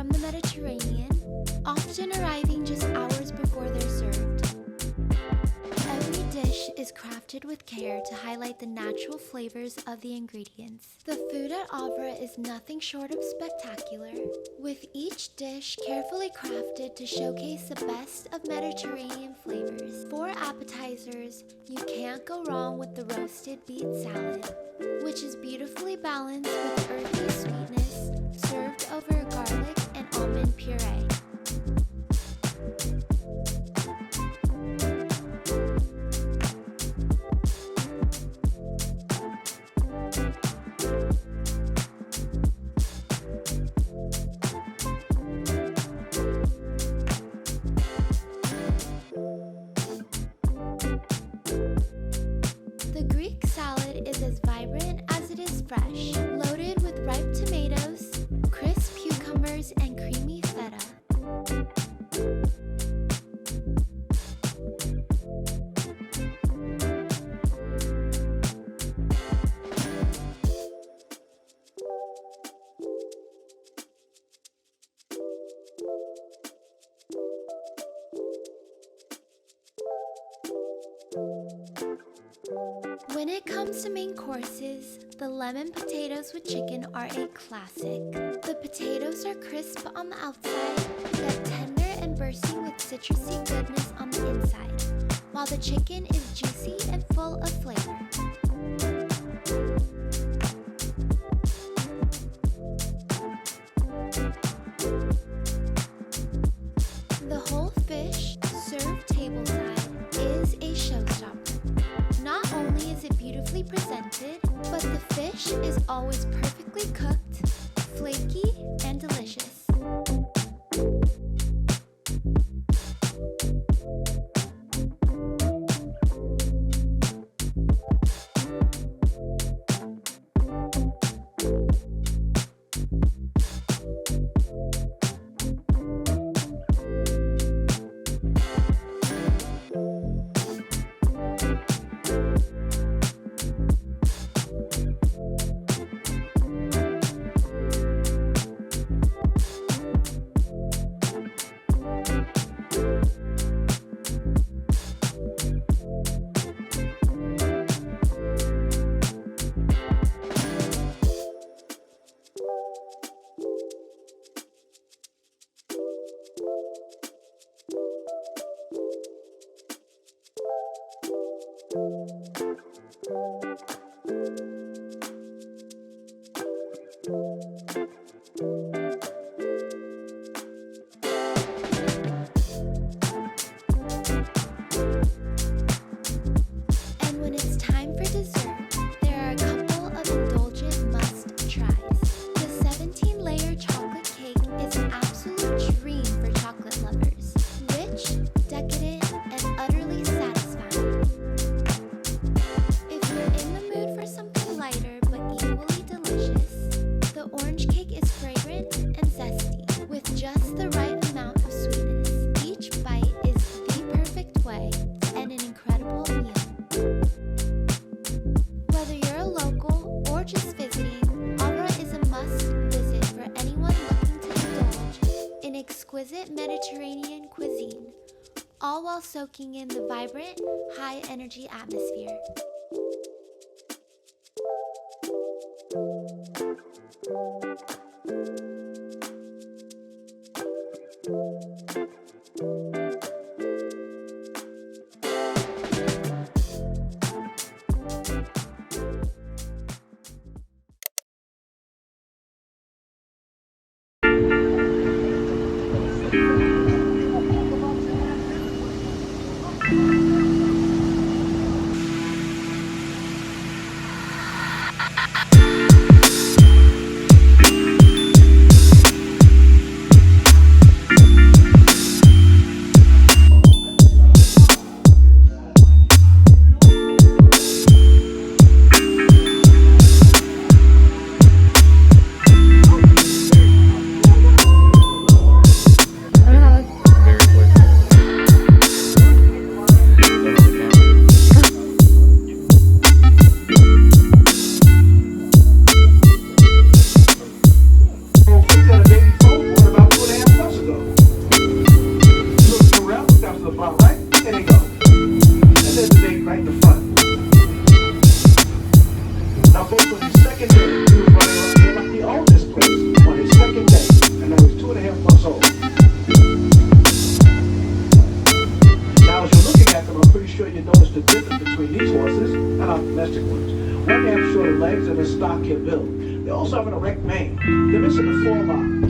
from the Mediterranean, often arriving just hours before they're served. Every dish is crafted with care to highlight the natural flavors of the ingredients. The food at Avra is nothing short of spectacular, with each dish carefully crafted to showcase the best of Mediterranean flavors. For appetizers, you can't go wrong with the roasted beet salad, which is beautifully balanced with earthy sweetness, served over garlic and almond puree. The Greek salad is as vibrant as it is fresh, loaded with ripe tomatoes, crisp cucumbers, and creamy feta. When it comes to main courses, the lemon potatoes with chicken are a classic. The potatoes are crisp on the outside, yet tender and bursting with citrusy goodness on the inside, while the chicken is juicy and full of flavor. The whole fish, served tableside, is a showstopper. Not only is it beautifully presented, but the fish is always perfectly cooked, flaky, and delicious. And when it's time for dessert, there are a couple of indulgent must-tries. The 17-layer chocolate cake is an absolute dream for chocolate lovers. Rich, decadent, and utterly satisfying. If you're in the mood for something lighter but equally delicious, the orange cake is fragrant and zesty, with just the right amount of sweetness. Each bite is the perfect way to end an incredible meal. Whether you're a local or just visiting, Avra is a must-visit for anyone looking to indulge in exquisite Mediterranean cuisine, all while soaking in the vibrant, high-energy atmosphere. One, they have shorter legs and their stockier build. They also have an erect mane. They're missing the forelock.